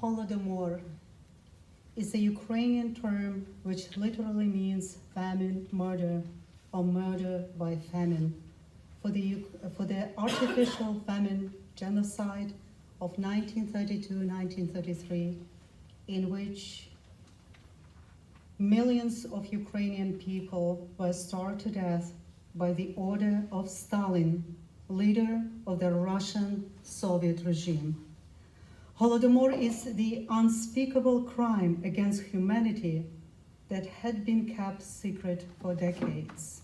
Holodomor is a Ukrainian term which literally means famine, murder, or murder by famine, for the artificial famine genocide of 1932-1933, in which millions of Ukrainian people were starved to death by the order of Stalin, leader of the Russian Soviet regime. Holodomor is the unspeakable crime against humanity that had been kept secret for decades.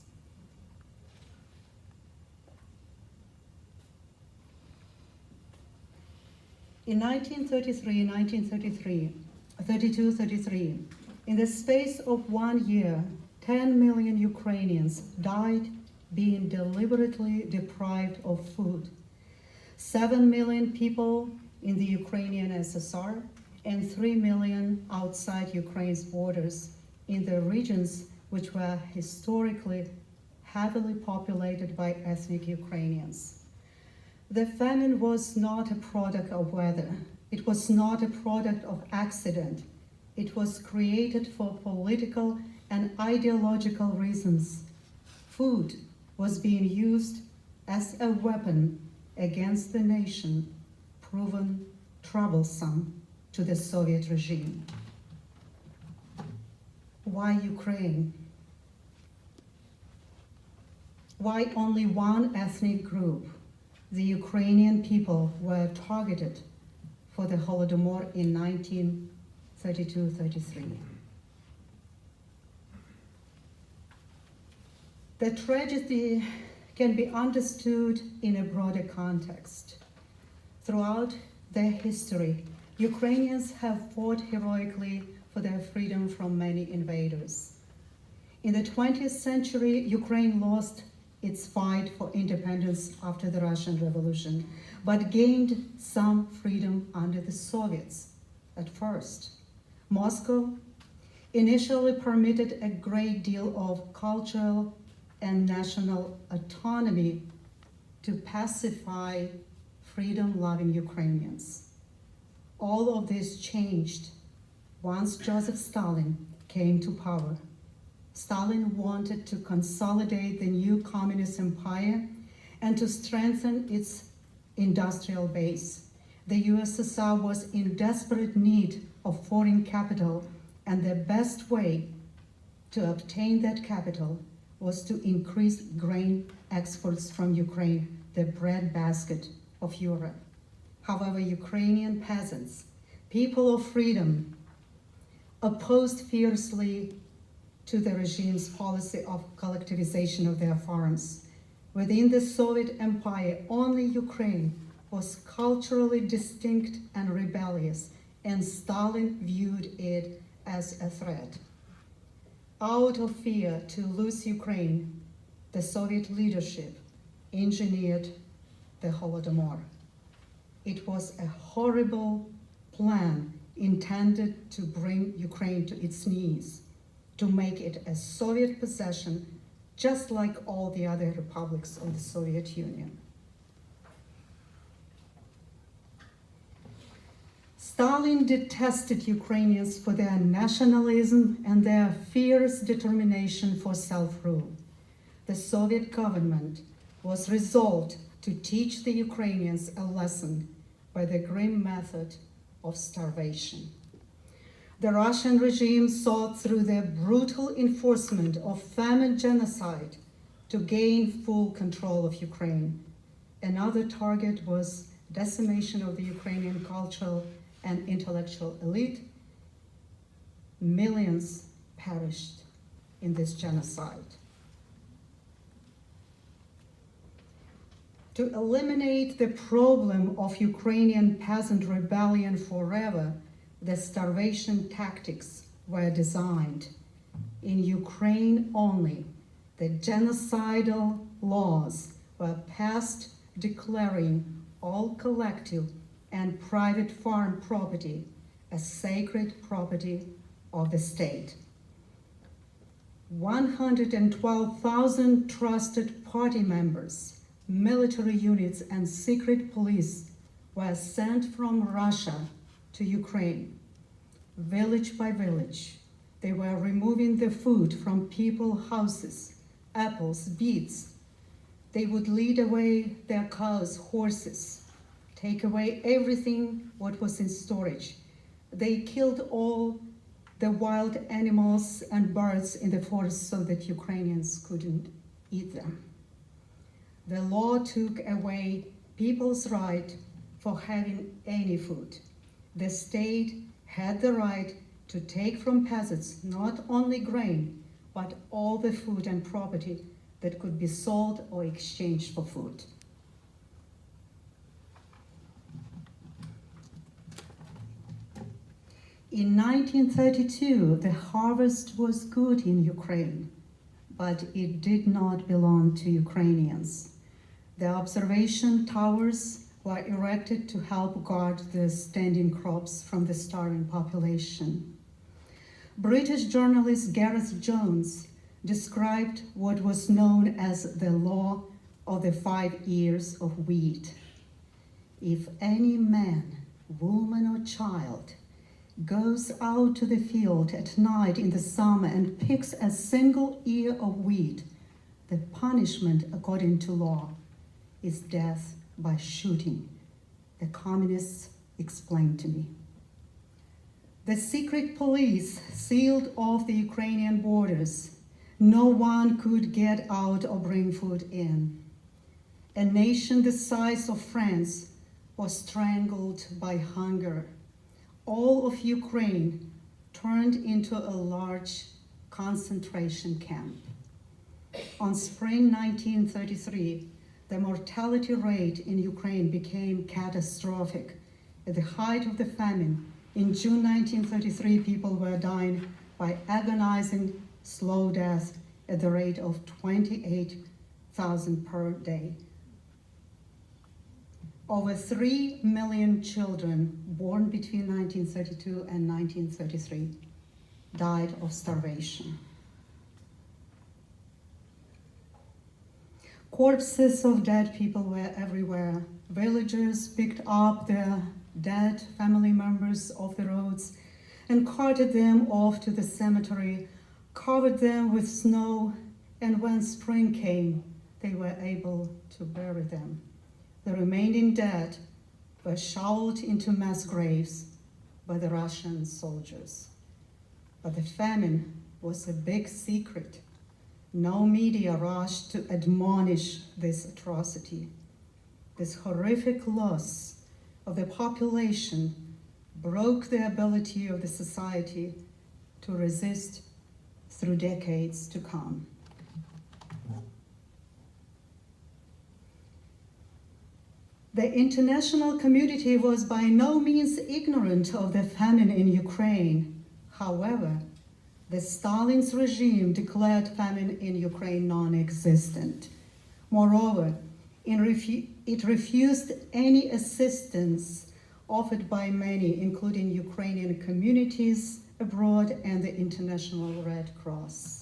In 1932-33, in the space of 1 year, 10 million Ukrainians died being deliberately deprived of food. 7 million people in the Ukrainian SSR and 3 million outside Ukraine's borders in the regions which were historically heavily populated by ethnic Ukrainians. The famine was not a product of weather. It was not a product of accident. It was created for political and ideological reasons. Food was being used as a weapon against the nation, proven troublesome to the Soviet regime. Why Ukraine? Why only one ethnic group, the Ukrainian people, were targeted for the Holodomor in 1932-33? The tragedy can be understood in a broader context. Throughout their history, Ukrainians have fought heroically for their freedom from many invaders. In the 20th century, Ukraine lost its fight for independence after the Russian Revolution, but gained some freedom under the Soviets at first. Moscow initially permitted a great deal of cultural and national autonomy to pacify freedom-loving Ukrainians. All of this changed once Joseph Stalin came to power. Stalin wanted to consolidate the new communist empire and to strengthen its industrial base. The USSR was in desperate need of foreign capital, and the best way to obtain that capital was to increase grain exports from Ukraine, the breadbasket of Europe. However, Ukrainian peasants, people of freedom, opposed fiercely to the regime's policy of collectivization of their farms. Within the Soviet Empire, only Ukraine was culturally distinct and rebellious, and Stalin viewed it as a threat. Out of fear to lose Ukraine, the Soviet leadership engineered the Holodomor. It was a horrible plan intended to bring Ukraine to its knees, to make it a Soviet possession, just like all the other republics of the Soviet Union. Stalin detested Ukrainians for their nationalism and their fierce determination for self-rule. The Soviet government was resolved to teach the Ukrainians a lesson by the grim method of starvation. The Russian regime sought through the brutal enforcement of famine genocide to gain full control of Ukraine. Another target was decimation of the Ukrainian cultural and intellectual elite. Millions perished in this genocide. To eliminate the problem of Ukrainian peasant rebellion forever, the starvation tactics were designed. In Ukraine only, the genocidal laws were passed declaring all collective and private farm property as sacred property of the state. 112,000 trusted party members, military units, and secret police were sent from Russia to Ukraine. Village by village, they were removing the food from people's houses, apples, beets. They would lead away their cows, horses, take away everything what was in storage. They killed all the wild animals and birds in the forest so that Ukrainians couldn't eat them. The law took away people's right for having any food. The state had the right to take from peasants not only grain, but all the food and property that could be sold or exchanged for food. In 1932, the harvest was good in Ukraine, but it did not belong to Ukrainians. The observation towers were erected to help guard the standing crops from the starving population. British journalist Gareth Jones described what was known as the law of the 5 years of wheat. If any man, woman, or child goes out to the field at night in the summer and picks a single ear of wheat, the punishment according to law is death by shooting, the communists explained to me. The secret police sealed off the Ukrainian borders. No one could get out or bring food in. A nation the size of France was strangled by hunger. All of Ukraine turned into a large concentration camp. On spring 1933, the mortality rate in Ukraine became catastrophic. At the height of the famine, in June 1933, people were dying by agonizing slow death at the rate of 28,000 per day. Over 3 million children born between 1932 and 1933 died of starvation. Corpses of dead people were everywhere. Villagers picked up their dead family members off the roads and carted them off to the cemetery, covered them with snow, and when spring came, they were able to bury them. The remaining dead were shoveled into mass graves by the Russian soldiers. But the famine was a big secret. No media rushed to admonish this atrocity. This horrific loss of the population broke the ability of the society to resist through decades to come. The international community was by no means ignorant of the famine in Ukraine. However, the Stalin's regime declared famine in Ukraine non-existent. Moreover, it refused any assistance offered by many, including Ukrainian communities abroad and the International Red Cross.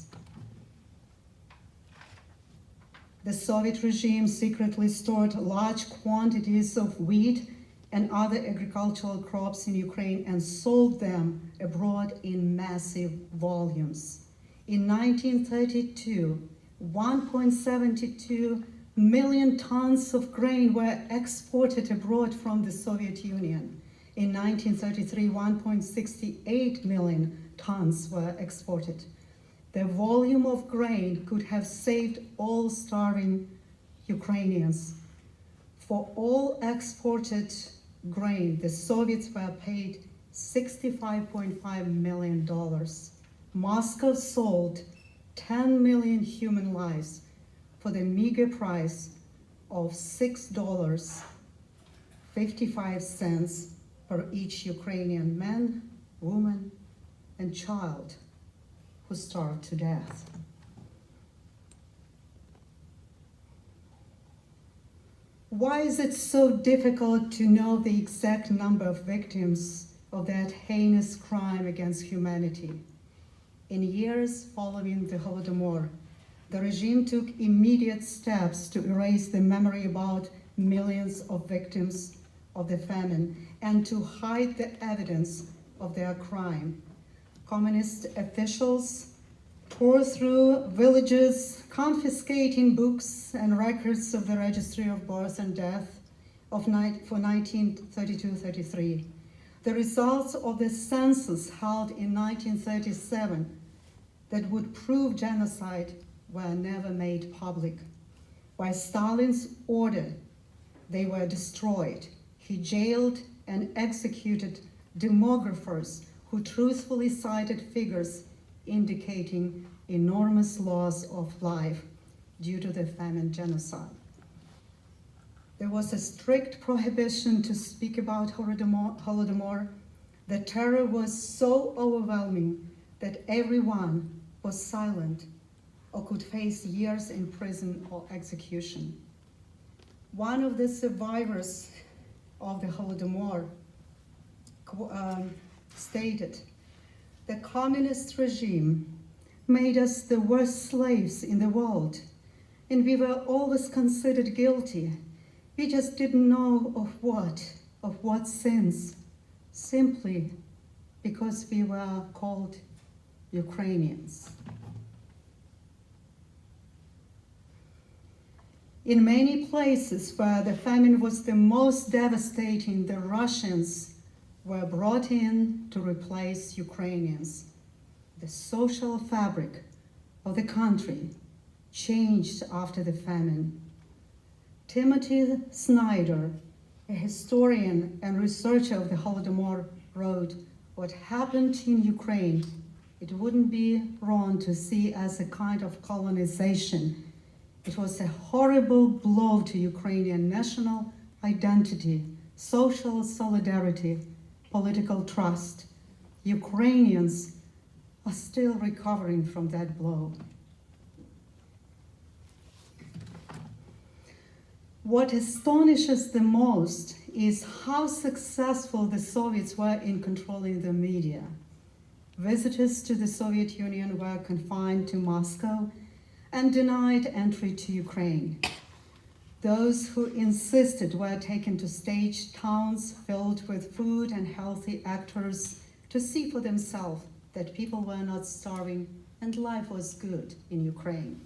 The Soviet regime secretly stored large quantities of wheat and other agricultural crops in Ukraine and sold them abroad in massive volumes. In 1932, 1.72 million tons of grain were exported abroad from the Soviet Union. In 1933, 1.68 million tons were exported. The volume of grain could have saved all starving Ukrainians. For all exported grain, the Soviets were paid $65.5 million. Moscow sold 10 million human lives for the meager price of $6.55 per each Ukrainian man, woman, and child who starved to death. Why is it so difficult to know the exact number of victims of that heinous crime against humanity? In years following the Holodomor, the regime took immediate steps to erase the memory about millions of victims of the famine and to hide the evidence of their crime. Communist officials tore through villages, confiscating books and records of the registry of birth and death for 1932-33. The results of the census held in 1937 that would prove genocide were never made public. By Stalin's order, they were destroyed. He jailed and executed demographers who truthfully cited figures indicating enormous loss of life due to the famine genocide. There was a strict prohibition to speak about Holodomor. The terror was so overwhelming that everyone was silent or could face years in prison or execution. One of the survivors of the Holodomor stated, "The communist regime made us the worst slaves in the world, and we were always considered guilty. We just didn't know of what sins, simply because we were called Ukrainians." In many places where the famine was the most devastating, the Russians were brought in to replace Ukrainians. The social fabric of the country changed after the famine. Timothy Snyder, a historian and researcher of the Holodomor, wrote, "What happened in Ukraine, it wouldn't be wrong to see as a kind of colonization. It was a horrible blow to Ukrainian national identity, social solidarity, political trust. Ukrainians are still recovering from that blow." What astonishes the most is how successful the Soviets were in controlling the media. Visitors to the Soviet Union were confined to Moscow and denied entry to Ukraine. Those who insisted were taken to stage towns filled with food and healthy actors to see for themselves that people were not starving and life was good in Ukraine.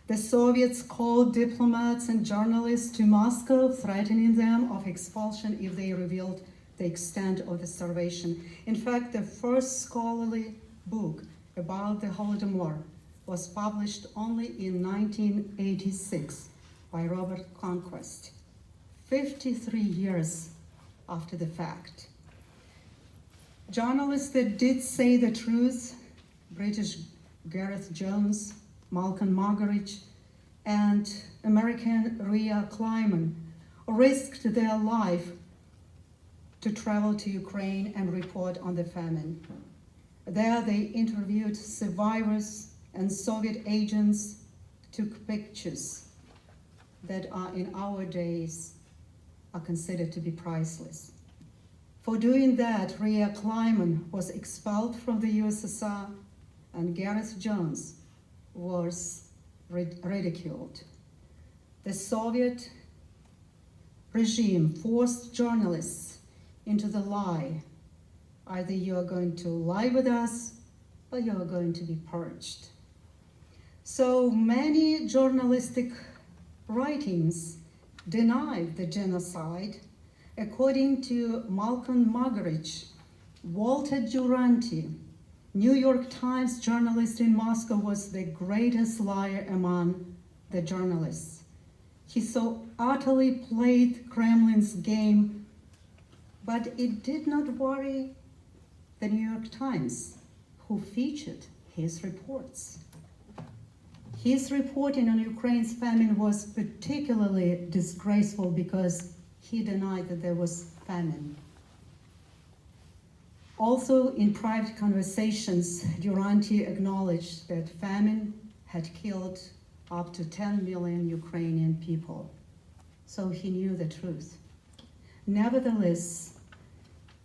The Soviets called diplomats and journalists to Moscow, threatening them of expulsion if they revealed the extent of the starvation. In fact, the first scholarly book about the Holodomor was published only in 1986 by Robert Conquest, 53 years after the fact. Journalists that did say the truth, British Gareth Jones, Malcolm Margaret, and American Rhea Kleiman, risked their life to travel to Ukraine and report on the famine. There they interviewed survivors and Soviet agents, took pictures that are in our days are considered to be priceless. For doing that, Rhea Kleiman was expelled from the USSR and Gareth Jones was ridiculed. The Soviet regime forced journalists into the lie. Either you are going to lie with us or you are going to be purged. So many journalistic writings denied the genocide. According to Malcolm Margaret, Walter Duranty, New York Times journalist in Moscow, was the greatest liar among the journalists. He so utterly played Kremlin's game, but it did not worry the New York Times, who featured his reports. His reporting on Ukraine's famine was particularly disgraceful because he denied that there was famine. Also, in private conversations, Duranty acknowledged that famine had killed up to 10 million Ukrainian people. So he knew the truth. Nevertheless,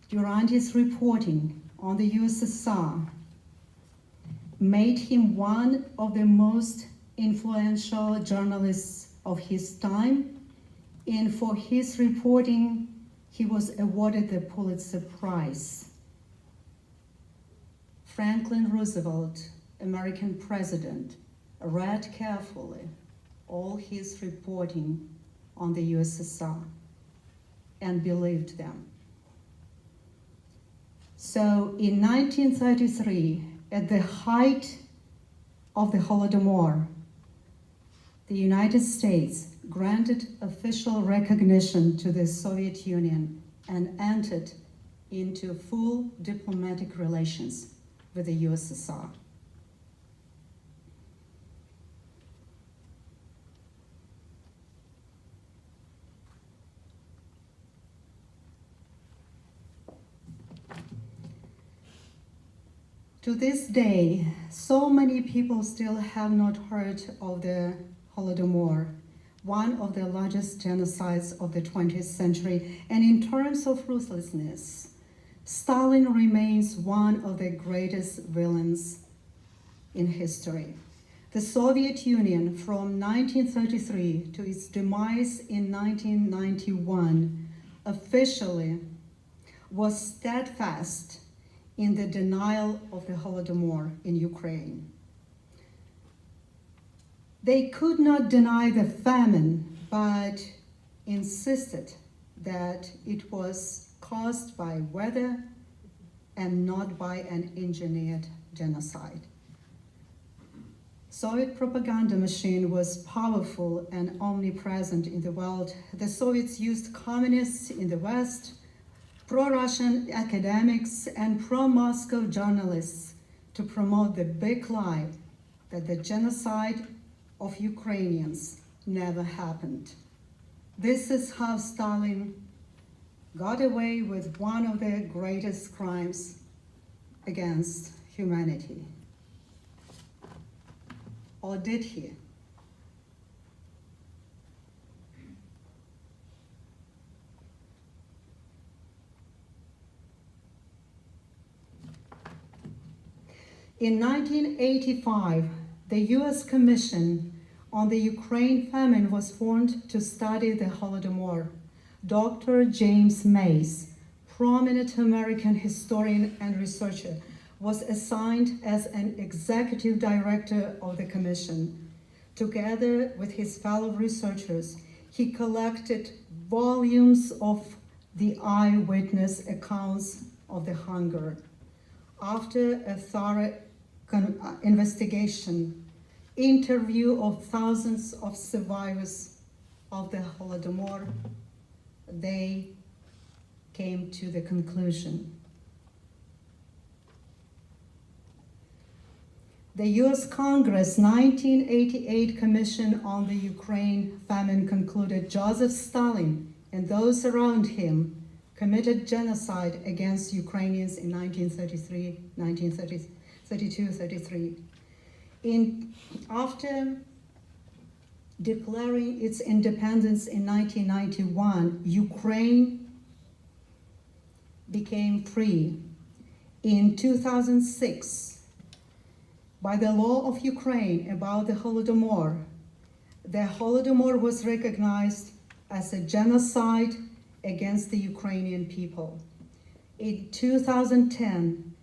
Duranty's reporting on the USSR made him one of the most influential journalists of his time And for his reporting, he was awarded the Pulitzer Prize. Franklin Roosevelt, American president, read carefully all his reporting on the USSR and believed them. So in 1933, at the height of the Holodomor, the United States granted official recognition to the Soviet Union and entered into full diplomatic relations with the USSR. To this day, so many people still have not heard of the Holodomor, one of the largest genocides of the 20th century. And in terms of ruthlessness, Stalin remains one of the greatest villains in history. The Soviet Union, from 1933 to its demise in 1991, officially was steadfast in the denial of the Holodomor in Ukraine. They could not deny the famine, but insisted that it was caused by weather and not by an engineered genocide. Soviet propaganda machine was powerful and omnipresent in the world. The Soviets used communists in the West, pro-Russian academics, and pro-Moscow journalists to promote the big lie that the genocide of Ukrainians never happened. This is how Stalin got away with one of the greatest crimes against humanity. Or did he? In 1985, the US Commission on the Ukraine famine was formed to study the Holodomor. Dr. James Mays, prominent American historian and researcher, was assigned as an executive director of the commission. Together with his fellow researchers, he collected volumes of the eyewitness accounts of the hunger. After a thorough investigation, interview of thousands of survivors of the Holodomor, they came to the conclusion. The US Congress 1988 Commission on the Ukraine famine concluded Joseph Stalin and those around him committed genocide against Ukrainians in 1932-33. After declaring its independence in 1991, Ukraine became free. In 2006, by the law of Ukraine about the Holodomor was recognized as a genocide against the Ukrainian people. In 2010,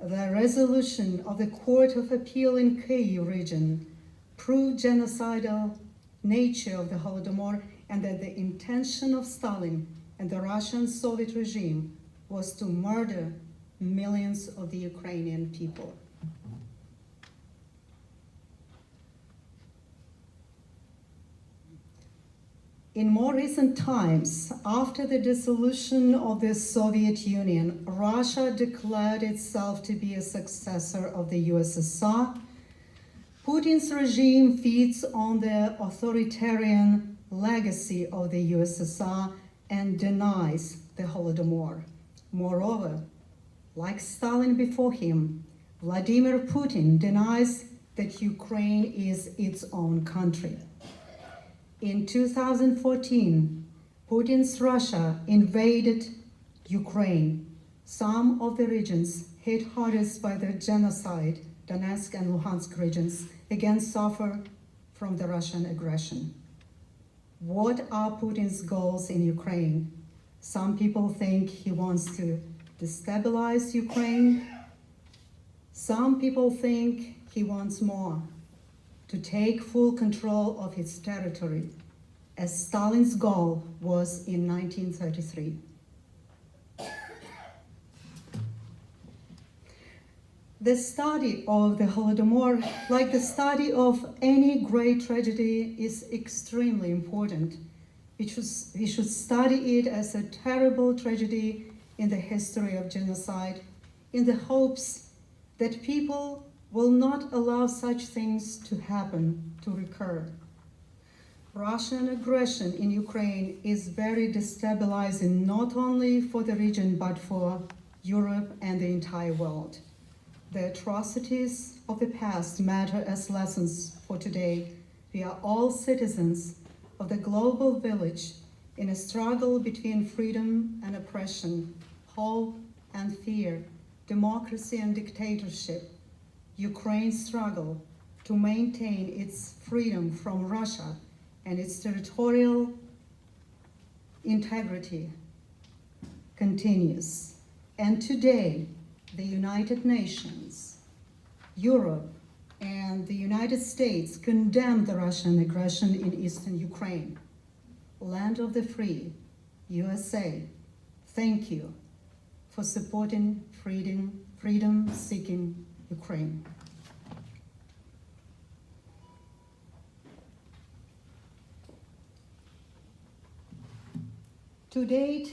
the resolution of the Court of Appeal in Kyiv region proved genocidal nature of the Holodomor and that the intention of Stalin and the Russian Soviet regime was to murder millions of the Ukrainian people. In more recent times, after the dissolution of the Soviet Union, Russia declared itself to be a successor of the USSR. Putin's regime feeds on the authoritarian legacy of the USSR and denies the Holodomor. Moreover, like Stalin before him, Vladimir Putin denies that Ukraine is its own country. In 2014, Putin's Russia invaded Ukraine. Some of the regions hit hardest by the genocide, Donetsk and Luhansk regions, again suffer from the Russian aggression. What are Putin's goals in Ukraine? Some people think he wants to destabilize Ukraine. Some people think he wants more, to take full control of its territory, as Stalin's goal was in 1933. The study of the Holodomor, like the study of any great tragedy, is extremely important. We should study it as a terrible tragedy in the history of genocide, in the hopes that people will not allow such things to happen, to recur. Russian aggression in Ukraine is very destabilizing, not only for the region, but for Europe and the entire world. The atrocities of the past matter as lessons for today. We are all citizens of the global village in a struggle between freedom and oppression, hope and fear, democracy and dictatorship. Ukraine's struggle to maintain its freedom from Russia and its territorial integrity continues. And today, the United Nations, Europe, and the United States condemn the Russian aggression in eastern Ukraine. Land of the free, USA, thank you for supporting freedom-seeking Ukraine. To date,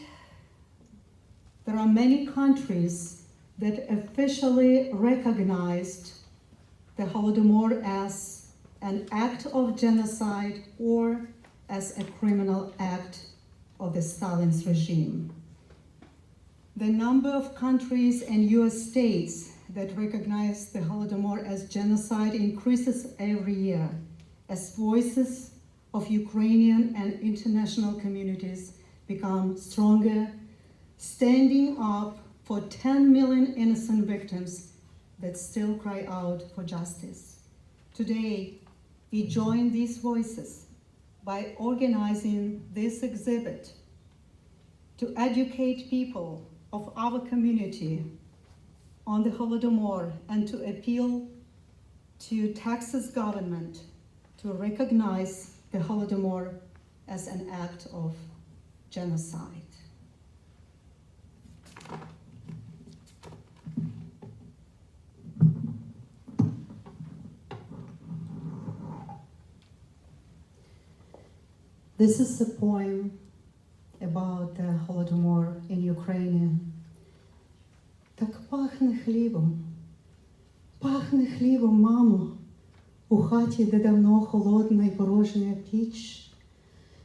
there are many countries that officially recognized the Holodomor as an act of genocide or as a criminal act of the Stalin's regime. The number of countries and US states that recognize the Holodomor as genocide increases every year as voices of Ukrainian and international communities become stronger, standing up for 10 million innocent victims that still cry out for justice. Today, we join these voices by organizing this exhibit to educate people of our community on the Holodomor and to appeal to Texas government to recognize the Holodomor as an act of genocide. This is a poem about the Holodomor in Ukraine. Так пахне хлібом, мамо, у хаті, де давно холодна й порожня піч.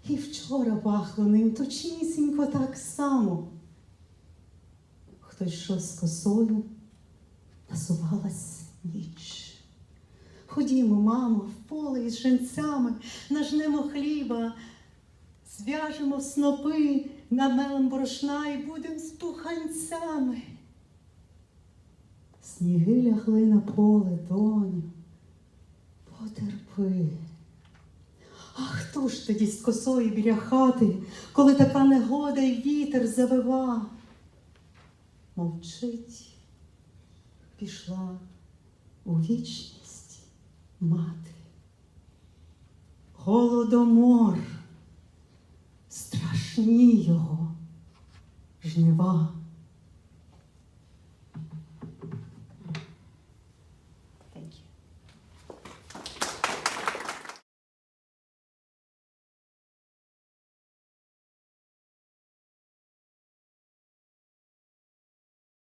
І вчора пахло ним точнісінько так само. Хтось йшов з косою, насувалась ніч. Ходімо, мамо, в поле із женцями, нажнемо хліба, зв'яжемо снопи, намелем борошна і будем з пуханцями. Сніги лягли на поле, доню, потерпи. А хто ж тоді з косою біля хати, коли така негода й вітер завива? Мовчить, пішла у вічність мати. Голодомор, страшні його жнива.